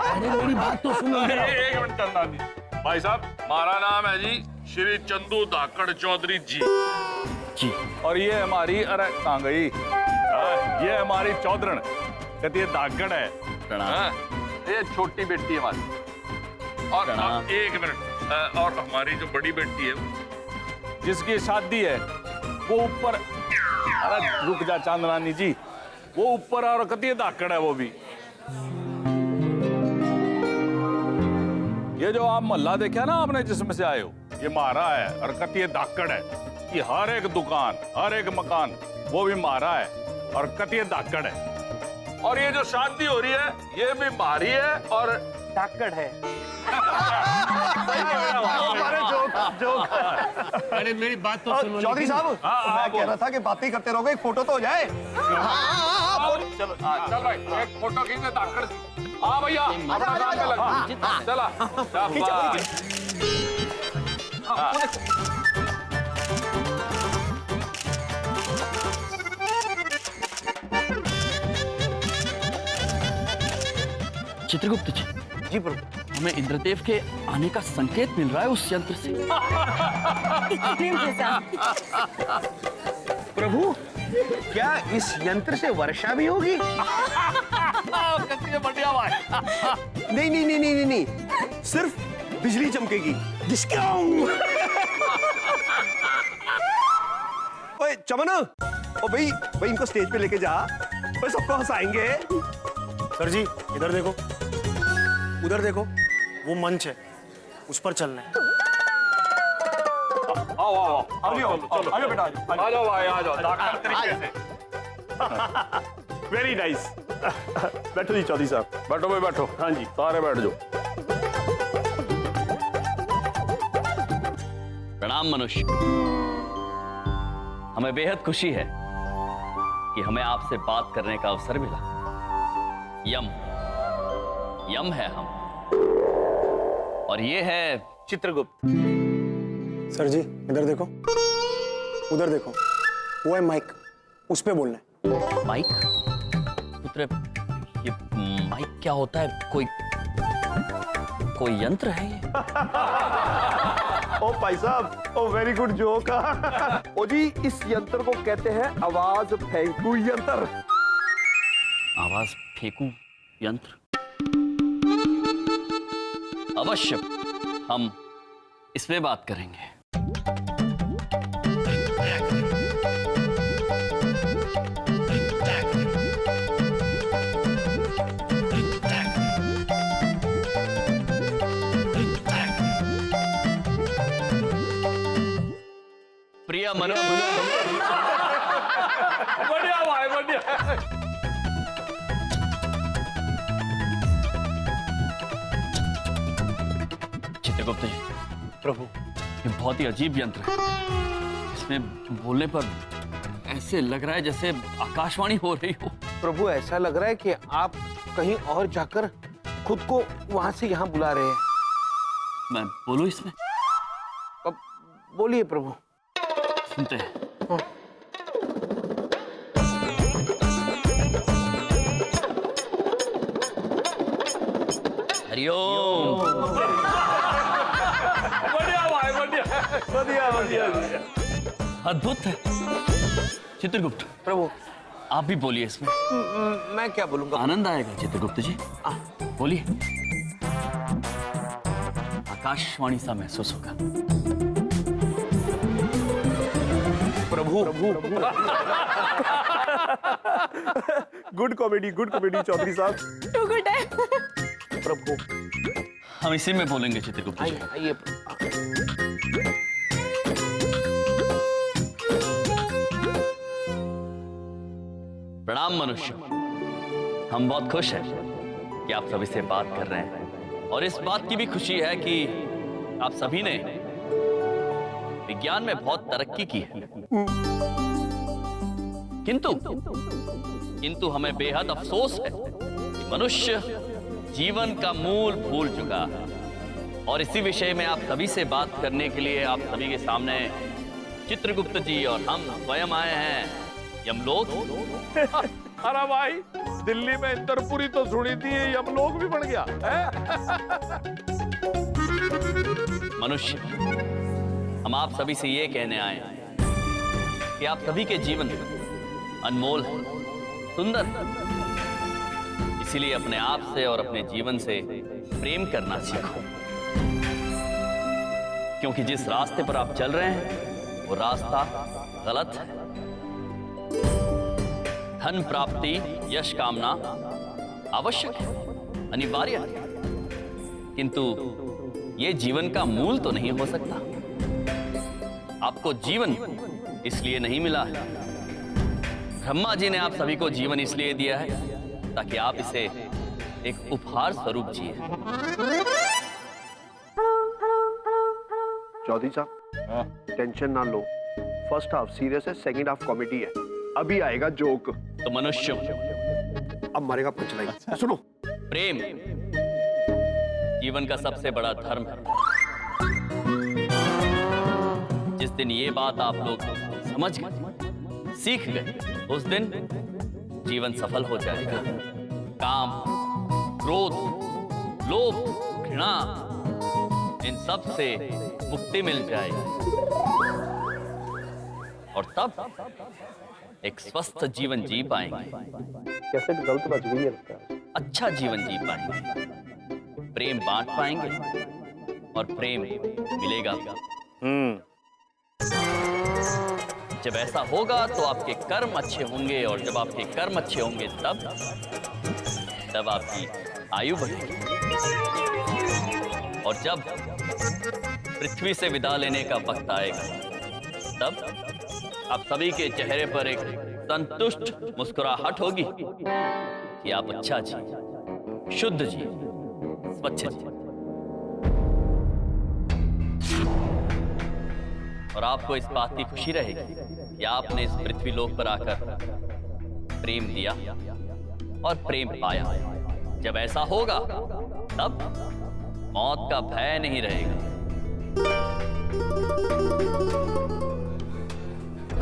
अरे मेरी बात तो सुनो। एक मिनट चंदन जी। भाई साहब, हमारा नाम है जी श्री चंदू धाकड़ चौधरी जी। जी। और ये हमारी, अरे कहाँ गई, ये हमारी चौधरन, कहती है धाकड़ है। ये छोटी बेटी है हमारी। और अब एक मिनट, और हमारी जो बड़ी बेटी है जिसकी शादी है वो ऊपर, अरे रुक जा चांदरानी जी, वो ऊपर और कहती है धाकड़ है वो भी। ये जो आप मोहल्ला देखा ना आपने जिसमें से आए हो, ये मारा है और कहती है धाकड़ है। कि हर एक दुकान, हर एक मकान वो भी मारा है और कहती है धाकड़ है। और ये जो शादी हो रही है ये भी मारी है और धाकड़ है। अरे मेरी बात तो सुनो। चौधरी साहब, मैं कह रहा था कि बातें करते रहोगे, एक फोटो तो हो जाए। चलो चल भाई, एक फोटो खींचे धाकड़ की। हाँ भैया, अपना काम पे लग। चला चित्रगुप्त जी। जी प्रभु। हमें इंद्रदेव के आने का संकेत मिल रहा है उस यंत्र से। प्रभु, क्या इस यंत्र से वर्षा भी होगी? बढ़िया भाई। नहीं नहीं नहीं नहीं नहीं, सिर्फ बिजली चमकेगी। ओए चमन, ओ भाई भाई इनको स्टेज पे लेके जा, भाई सबको हंसाएंगे। सर जी इधर देखो, उधर देखो, वो मंच है, उस पर चलना है। आओ आओ आओ, चलो आ जाओ बेटा, आ जाओ भाई, आ जाओ धाकड़ तरीके से। Very nice. बैठो जी चौधरी साहब। बैठो भाई बैठो। हाँ जी। सारे बैठ जाओ। प्रणाम मनुष्य। हमें बेहद खुशी है कि हमें आपसे बात करने का अवसर मिला। यम है हम, और ये है चित्रगुप्त। सर जी इधर देखो, उधर देखो, वो है माइक, उस पे बोलना है। माइक। पुत्र, ये माइक क्या होता है? कोई यंत्र है ये? ओ भाई साहब, ओ वेरी गुड जोक। ओ जी, इस यंत्र को कहते हैं आवाज फेंकू यंत्र। आवाज फेंकू यंत्र? अवश्य हम इसमें बात करेंगे। प्रिय मनुष्य। बढ़िया भाई, बढ़िया। चित्रगुप्त जी। प्रभु, ये बहुत ही अजीब यंत्र है। इसमें बोलने पर ऐसे लग रहा है जैसे आकाशवाणी हो रही हो। प्रभु ऐसा लग रहा है कि आप कहीं और जाकर खुद को वहां से यहाँ बुला रहे हैं। मैं बोलूं इसमें? अब बोलिए प्रभु। सुनते हैं। हरिओम। बढ़िया भाई, बढ़िया बढ़िया बढ़िया। अद्भुत है। चित्रगुप्त प्रभु, आप भी बोलिए इसमें। मैं क्या बोलूंगा? आनंद आएगा चित्रगुप्त जी, बोलिए। आकाशवाणी सा महसूस होगा। प्रभु, गुड कॉमेडी चौधरी साहब। टू गुड है। प्रभु, हम इसी में बोलेंगे चित्रगुप्त जी। आइए। प्रणाम मनुष्य। हम बहुत खुश हैं कि आप सभी से बात कर रहे हैं, और इस बात की भी खुशी है कि आप सभी ने विज्ञान में बहुत तरक्की की है। किंतु हमें बेहद अफसोस है कि मनुष्य जीवन का मूल भूल चुका है, और इसी विषय में आप सभी से बात करने के लिए आप सभी के सामने चित्रगुप्त जी और हम स्वयं आए हैं यमलोक। अरे भाई दिल्ली में इंद्रपुरी तो सुनी थी, अब लोग भी बन गया है? मनुष्य, हम आप सभी से ये कहने आए हैं कि आप सभी के जीवन अनमोल है, सुंदर है। इसीलिए अपने आप से और अपने जीवन से प्रेम करना सीखो, क्योंकि जिस रास्ते पर आप चल रहे हैं वो रास्ता गलत है। धन प्राप्ति, यश कामना आवश्यक है, अनिवार्य है, किंतु ये जीवन का मूल तो नहीं हो सकता। आपको जीवन इसलिए नहीं मिला है, ब्रह्मा जी ने आप सभी को जीवन इसलिए दिया है ताकि आप इसे एक उपहार स्वरूप जिए। चौधरी साहब टेंशन ना लो, फर्स्ट हाफ सीरियस है, सेकंड हाफ कॉमेडी है, अभी आएगा जोक। तो मनुष्य, अब मरेगा पंचलाई। सुनो, प्रेम जीवन का सबसे बड़ा धर्म है। जिस दिन ये बात आप लोग समझ गए, सीख गए, उस दिन जीवन सफल हो जाएगा। काम, क्रोध, लोभ, घृणा, इन सब से मुक्ति मिल जाएगी और तब एक स्वस्थ जीवन जी पाएंगे। कैसे गलत बच गई है लगता है। अच्छा जीवन जी पाएंगे, प्रेम बांट पाएंगे और प्रेम मिलेगा। जब ऐसा होगा तो आपके कर्म अच्छे होंगे, और जब आपके कर्म अच्छे होंगे तब आपकी आयु बढ़ेगी। और जब पृथ्वी से विदा लेने का वक्त आएगा, तब आप सभी के चेहरे पर एक संतुष्ट मुस्कुराहट होगी कि आप अच्छा जी, शुद्ध जी, स्वच्छ जी। और आपको इस बात की खुशी रहेगी कि आपने इस पृथ्वी लोक पर आकर प्रेम दिया और प्रेम पाया। जब ऐसा होगा तब मौत का भय नहीं रहेगा।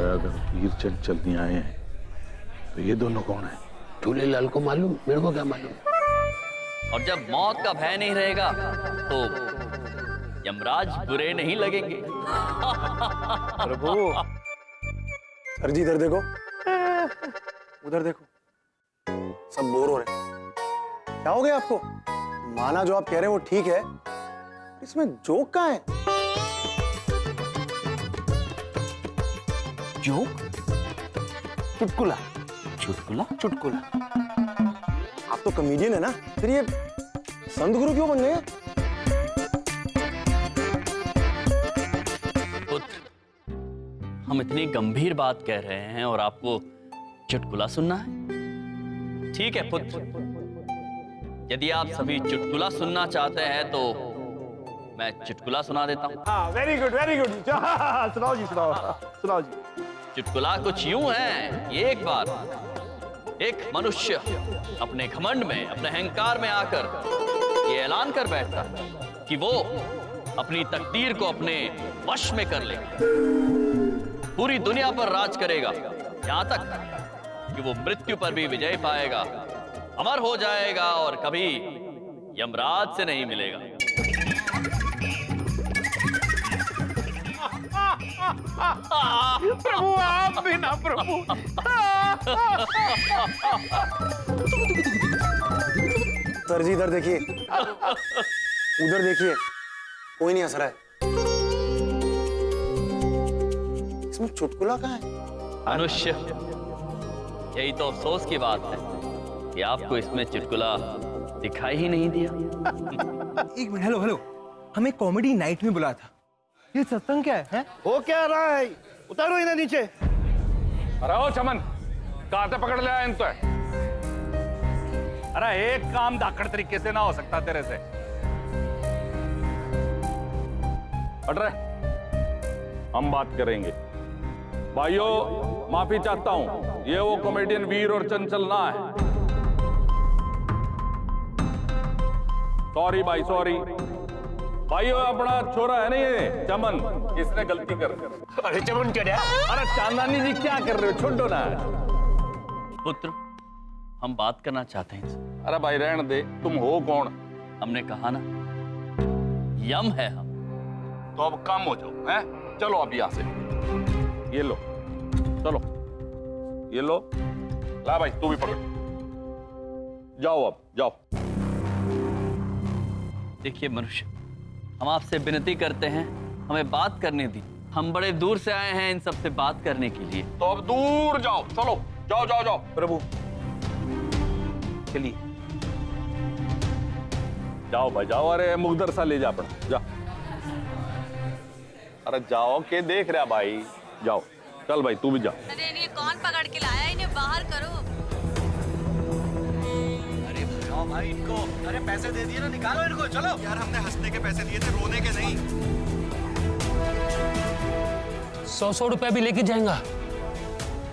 अगर वीर चंद जल्दी आए हैं तो ये दोनों कौन है? झूलेलाल को मालूम, मेरे को क्या मालूम। और जब मौत का भय नहीं रहेगा तो यमराज बुरे नहीं लगेंगे। प्रभु, सर जी इधर देखो, उधर देखो, सब बोर हो रहे हैं। क्या हो गया आपको? माना जो आप कह रहे हैं वो ठीक है, इसमें जोक कहाँ है? जोक? चुटकुला। चुटकुला? चुटकुला। आप तो कॉमेडियन है ना, फिर ये संत गुरु क्यों बन गए? पुत्र, हम इतनी गंभीर बात कह रहे हैं और आपको चुटकुला सुनना है? ठीक है पुत्र, यदि आप सभी चुटकुला सुनना चाहते हैं तो मैं चुटकुला सुना देता हूँ। हाँ, वेरी गुड वेरी गुड। सुनाओ जी, सुनाओ सुनाओ जी। चुटकुला कुछ यूं है कि एक बार एक मनुष्य अपने घमंड में, अपने अहंकार में आकर ये ऐलान कर बैठता कि वो अपनी तकदीर को अपने वश में कर ले, पूरी दुनिया पर राज करेगा, यहां तक कि वो मृत्यु पर भी विजय पाएगा, अमर हो जाएगा और कभी यमराज से नहीं मिलेगा। प्रभु आप भी ना प्रभु। सर जी इधर देखिए, उधर देखिए, कोई नहीं हंस रहा है। इसमें चुटकुला कहाँ है? मनुष्य, यही तो अफसोस की बात है कि आपको इसमें चुटकुला दिखाई ही नहीं दिया। एक मिनट, हेलो हेलो, हमें कॉमेडी नाइट में बुला था, ये सत्संग क्या है? वो क्या रहा है? उतारो इन्हें नीचे। अरे ओ चमन, कहां से पकड़ लिया इनको? अरे एक काम धाकड़ तरीके से ना हो सकता तेरे से। हट रहे, हम बात करेंगे। भाइयों, माफी चाहता हूं, ये वो कॉमेडियन वीर और चंचल ना है। सॉरी भाई, सॉरी भाइयों, अपना छोरा है ना ये चमन, इसने गलती कर। अरे चमन क्या? अरे चांदानी जी क्या कर रहे हो, छोड़ो ना। पुत्र, हम बात करना चाहते हैं। अरे भाई रहने दे, तुम हो कौन? हमने कहा ना, यम है हम। तो अब कम हो जाओ, हैं? चलो अब यहाँ से। ये लो, चलो, ये लो। ला भाई, तू भी पकड़। जाओ अब, जाओ। देखिए मनुष्य, हम आपसे विनती करते हैं, हमें बात करने दी। हम बड़े दूर से आए हैं इन सब से बात करने के लिए। तो अब दूर जाओ, चलो, जाओ जाओ जाओ। प्रभु चलिए। जाओ भाई जाओ। अरे मुकदर सा ले जा अपना, जा। अरे जाओ, के देख रहा भाई? जाओ, चल भाई तू भी जा। अरे इन्हें कौन पकड़ के लाया? इन्हें बाहर करो। अरे भगाओ भाई इनको। अरे पैसे दे दिए ना, निकालो इनको। चलो यार, हमने हंसने के पैसे दिए थे, रोने के नहीं। 100 रुपए भी लेके जाएगा।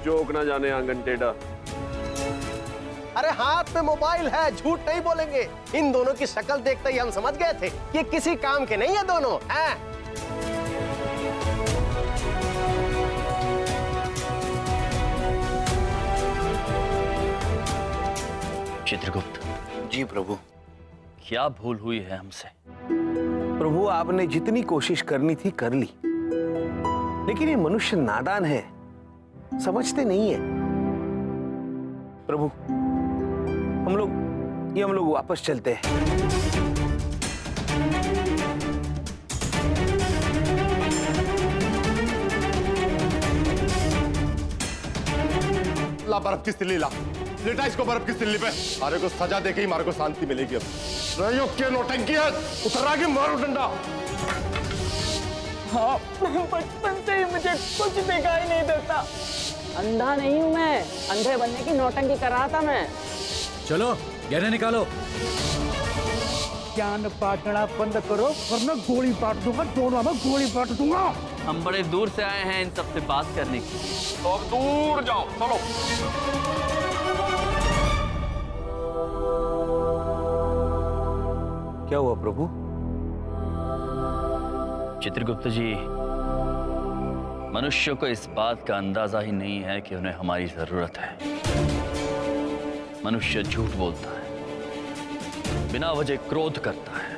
जोक ना जाने आंगन टेढ़ा। अरे हाथ में मोबाइल है, झूठ नहीं बोलेंगे। इन दोनों की शक्ल देखते ही हम समझ गए थे ये किसी काम के नहीं है दोनों हैं। चित्रगुप्त जी प्रभु। क्या भूल हुई है हमसे? प्रभु आपने जितनी कोशिश करनी थी कर ली, लेकिन ये मनुष्य नादान है, समझते नहीं है। प्रभु हम लोग वापस चलते हैं। ला बर्फ की सिल्ली ला, लेटा इसको बर्फ की सिल्ली पे। मारे को सजा देके ही मारे को शांति मिलेगी। अब रहियो के नौटंकी है, उतर आगे मारो डंडा। हाँ, बचपन से ही मुझे कुछ दिखाई नहीं देता। अंधा नहीं हूँ मैं, अंधे बनने की नौटंकी कर रहा था मैं। चलो गहने निकालो। ज्ञान बांटना बंद करो वरना गोली बांट दूंगा, दोनों में गोली बांट दूंगा। हम बड़े दूर से आए हैं इन सब से बात करने के लिए। तो अब दूर जाओ, चलो। क्या हुआ प्रभु? चित्रगुप्त जी, मनुष्य को इस बात का अंदाजा ही नहीं है कि उन्हें हमारी जरूरत है। मनुष्य झूठ बोलता है, बिना वजह क्रोध करता है।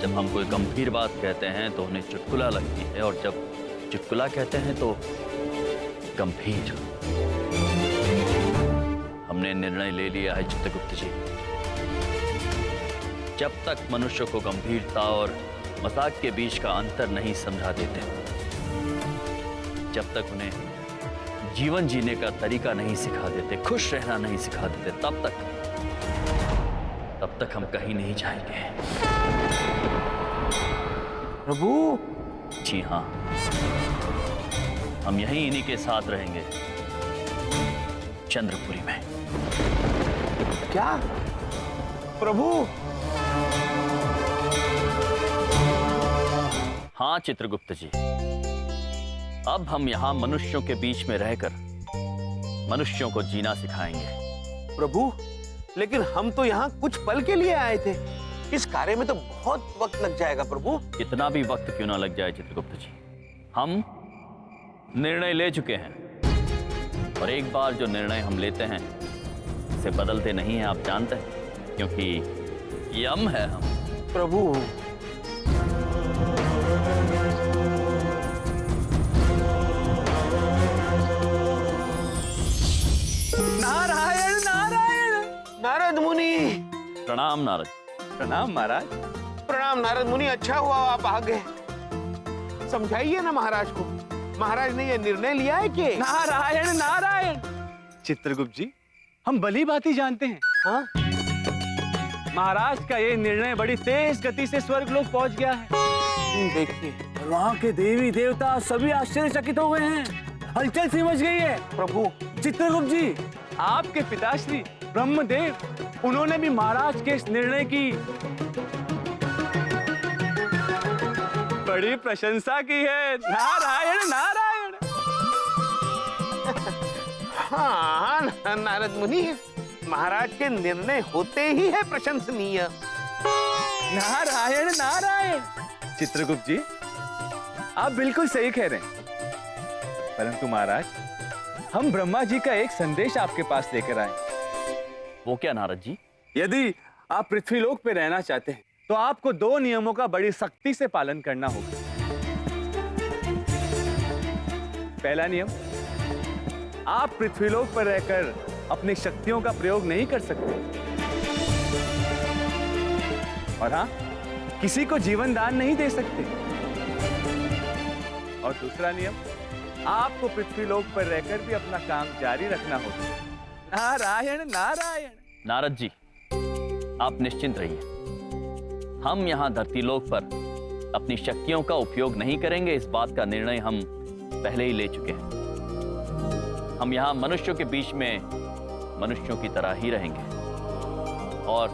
जब हम कोई गंभीर बात कहते हैं तो उन्हें चुटकुला लगती है, और जब चुटकुला कहते हैं तो गंभीर। हमने निर्णय ले लिया है चित्रगुप्त जी, जब तक मनुष्य को गंभीरता और मजाक के बीच का अंतर नहीं समझा देते, जब तक उन्हें जीवन जीने का तरीका नहीं सिखा देते, खुश रहना नहीं सिखा देते, तब तक हम कहीं नहीं जाएंगे। प्रभु जी हाँ, हम यहीं इन्हीं के साथ रहेंगे, चंद्रपुरी में। क्या प्रभु? हाँ चित्रगुप्त जी, अब हम यहाँ मनुष्यों के बीच में रहकर मनुष्यों को जीना सिखाएंगे। प्रभु लेकिन हम तो यहाँ कुछ पल के लिए आए थे, इस कार्य में तो बहुत वक्त लग जाएगा प्रभु। कितना भी वक्त क्यों ना लग जाए चित्रगुप्त जी, हम निर्णय ले चुके हैं, और एक बार जो निर्णय हम लेते हैं उसे बदलते नहीं हैं, आप जानते हैं, क्योंकि यम है हम। प्रभु नारायण नारायण। नारद मुनि। प्रणाम नारद। प्रणाम महाराज। प्रणाम नारद मुनि, अच्छा हुआ आप आ गए। समझाइए ना महाराज को, महाराज ने यह निर्णय लिया है कि। नारायण नारायण। चित्रगुप्त जी, हम भली भांति जानते हैं। हाँ? महाराज का ये निर्णय बड़ी तेज गति से स्वर्गलोक पहुंच गया है। देखिए वहाँ के देवी देवता सभी आश्चर्यचकित हो गए हैं, हलचल सी मच गई है। प्रभु चित्रगुप्त जी, आपके पिताश्री ब्रह्मदेव, उन्होंने भी महाराज के इस निर्णय की बड़ी प्रशंसा की है। नारायण नारायण। हाँ नारद मुनि, महाराज के निर्णय होते ही है प्रशंसनीय। नारायण नारायण। चित्रगुप्त जी, आप बिल्कुल सही कह रहे हैं, परंतु महाराज हम ब्रह्मा जी का एक संदेश आपके पास लेकर आए। वो क्या नारद जी? यदि आप पृथ्वीलोक पे रहना चाहते हैं तो आपको 2 नियमों का बड़ी सख्ती से पालन करना होगा। पहला नियम, आप पृथ्वीलोक पर रहकर अपनी शक्तियों का प्रयोग नहीं कर सकते। और हाँ, किसी को जीवन दान नहीं दे सकते। और दूसरा नियम, आपको पृथ्वीलोक पर रहकर भी अपना काम जारी रखना होगा। नारायण नारायण। नारद जी, आप निश्चिंत रहिए। हम यहाँ धरतीलोक पर अपनी शक्तियों का उपयोग नहीं करेंगे। इस बात का निर्णय हम पहले ही ले चुके हैं। हम यहाँ मनुष्यों के बीच में मनुष्यों की तरह ही रहेंगे और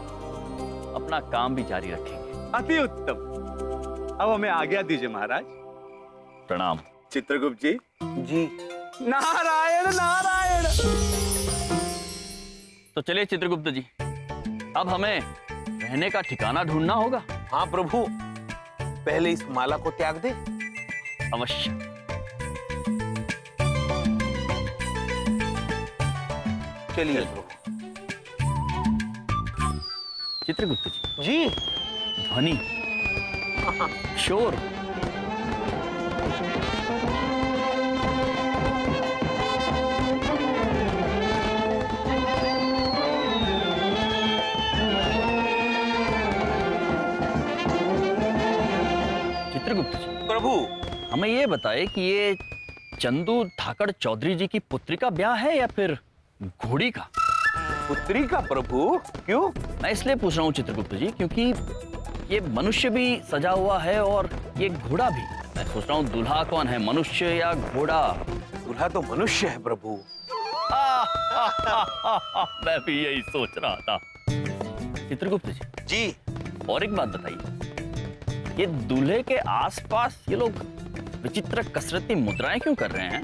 अपना काम भी जारी रखेंगे। अति उत्तम। अब हमें आज्ञा दीजिए महाराज। प्रणाम। चित्रगुप्त जी। जी। नारायण नारायण। तो चलिए चित्रगुप्त जी, अब हमें रहने का ठिकाना ढूंढना होगा। हाँ प्रभु, पहले इस माला को त्याग दे। अवश्य। चलिए प्रभु। चित्रगुप्त जी। जी। ध्वनि, शोर। चित्रगुप्त जी। प्रभु, हमें ये बताए कि ये चंदू धाकड़ चौधरी जी की पुत्री का ब्याह है या फिर घोड़ी का? पुत्री का प्रभु? क्यों? मैं इसलिए पूछ रहा हूँ चित्रगुप्त जी क्योंकि ये मनुष्य भी सजा हुआ है और ये घोड़ा भी। मैं सोच रहा हूँ दूल्हा कौन है, मनुष्य या घोड़ा? दूल्हा तो मनुष्य है प्रभु। मैं भी यही सोच रहा था। चित्रगुप्त जी। जी। और एक बात बताइए, ये दूल्हे के आसपास ये लोग विचित्र कसरती मुद्राएं क्यों कर रहे हैं?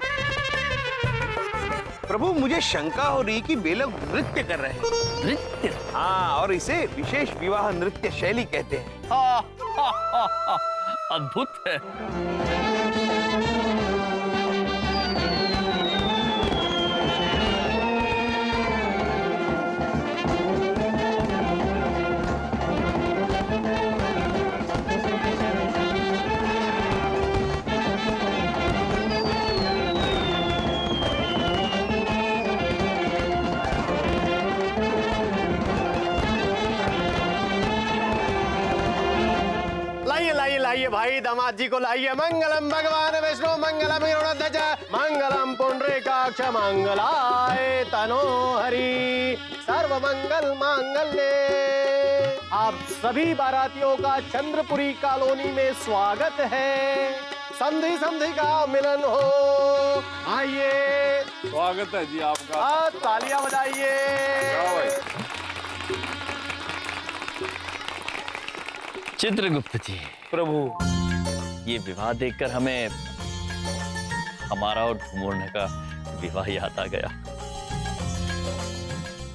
प्रभु, मुझे शंका हो रही कि वे लोग नृत्य कर रहे हैं। नृत्य? हाँ, और इसे विशेष विवाह नृत्य शैली कहते हैं। अद्भुत है। लाइए भाई, दामाद जी को लाइए। मंगलम भगवान विष्णु मंगलम गरुड़ध्वज मंगलम पुंडरीकाक्ष मंगलाय तनोहरि सर्व मंगल मांगल्ये। आप सभी बारातियों का चंद्रपुरी कॉलोनी में स्वागत है। संधि संधि का मिलन हो। आइए। स्वागत है जी आपका। तालियां बजाइए। चित्रगुप्त जी। प्रभु, ये विवाह देखकर हमें हमारा और धूमोरने का विवाह याद आ गया।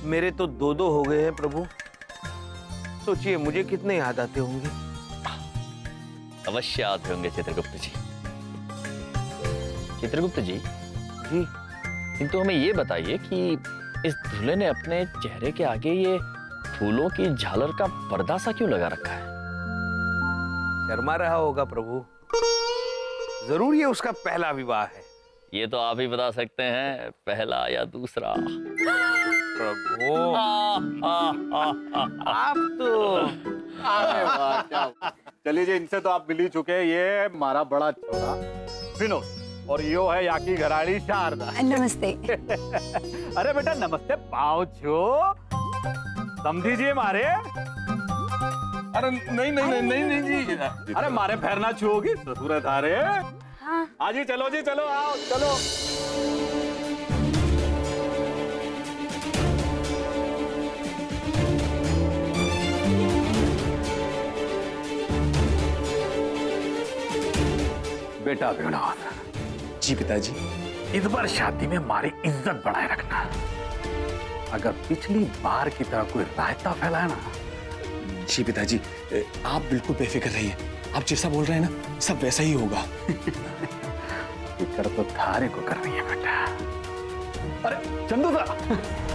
मेरे तो 2 हो गए हैं प्रभु। सोचिए मुझे कितने याद आते होंगे। अवश्य आते होंगे चित्रगुप्त जी। चित्रगुप्त जी। जी। किंतु हमें ये बताइए कि इस दूल्हे ने अपने चेहरे के आगे ये फूलों की झालर का पर्दा सा क्यों लगा रखा है? शर्मा रहा होगा प्रभु। जरूर ये उसका पहला विवाह है। ये तो आप ही बता सकते हैं, पहला या दूसरा। प्रभु, आप तो। चलिए जी, इनसे तो आप मिल ही चुके हैं। ये हमारा बड़ा छोरा विनोद और यो है यहाँ की घराड़ी शारदा। नमस्ते। अरे बेटा नमस्ते, पाँव छो। समझी जी मारे। अरे नहीं नहीं नहीं नहीं जी। अरे मारे फेरना छुओगी ससुर है थारे। हाँ। आज ही चलो जी, चलो आओ चलो। बेटा विनोद। जी पिताजी। इस बार शादी में हमारी इज्जत बढ़ाए रखना। अगर पिछली बार की तरह कोई रायता फैलाए ना। जी पिताजी, आप बिल्कुल बेफिक्र रहिए। आप जैसा बोल रहे हैं ना, सब वैसा ही होगा। फिक्र तो थारे को करनी है बेटा। अरे चंदू सर